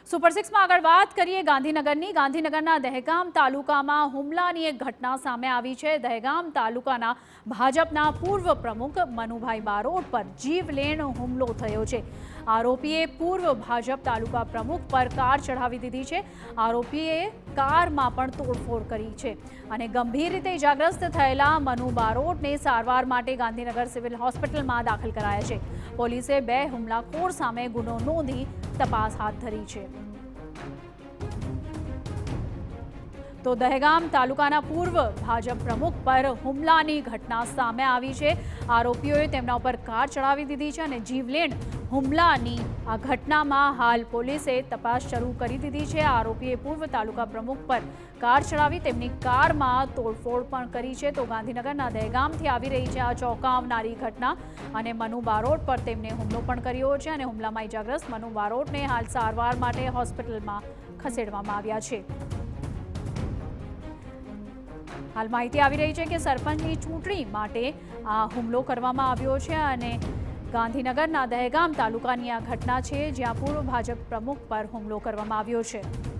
Super સિક્સમાં આગળ વાત કરીએ ગાંધીનગરની। ગાંધીનગરના દહેગામ તાલુકામાં હુમલાની એક ઘટના સામે આવી છે। દહેગામ તાલુકાના ભાજપના પૂર્વ પ્રમુખ મનુભાઈ બારોટ પર જીવલેણ હુમલો થયો છે। આરોપીએ પૂર્વ ભાજપ તાલુકા પ્રમુખ પર કાર ચઢાવી દીધી છે। આરોપીએ કારમાં પણ તોડફોડ કરી છે અને ગંભીર રીતે ઇજાગ્રસ્ત થયેલા મનુ બારોટને સારવાર માટે ગાંધીનગર સિવિલ હોસ્પિટલમાં દાખલ કરાયા છે। પોલીસે બે હુમલાખોર સામે ગુનો નોંધી તપાસ હાથ ધરી છે। તો દહેગામ તાલુકાના પૂર્વ ભાજપ પ્રમુખ પર હુમલાની ઘટના સામે આવી છે। આરોપીઓએ તેમના ઉપર કાર ચડાવી દીધી છે અને જીવલેણ હુમલાની આ ઘટનામાં હાલ પોલીસે તપાસ શરૂ કરી દીધી છે। આરોપીએ પૂર્વ તાલુકા પ્રમુખ પર કાર ચડાવી તેમની કારમાં તોડફોડ પણ કરી છે। તો ગાંધીનગરના દહેગામથી આવી રહી છે આ ચોંકાવનારી ઘટના અને મનુ બારોટ પર તેમને હુમલો પણ કર્યો છે અને હુમલામાં ઇજાગ્રસ્ત મનુ બારોટને હાલ સારવાર માટે હોસ્પિટલમાં ખસેડવામાં આવ્યા છે। હાલ માહિતી આવી રહી છે કે સરપંચની ચૂંટણી માટે આ હુમલો કરવામાં આવ્યો છે અને ગાંધીનગરના દહેગામ તાલુકાની આ ઘટના છે જ્યાં પૂર્વ ભાજપ પ્રમુખ પર હુમલો કરવામાં આવ્યો છે।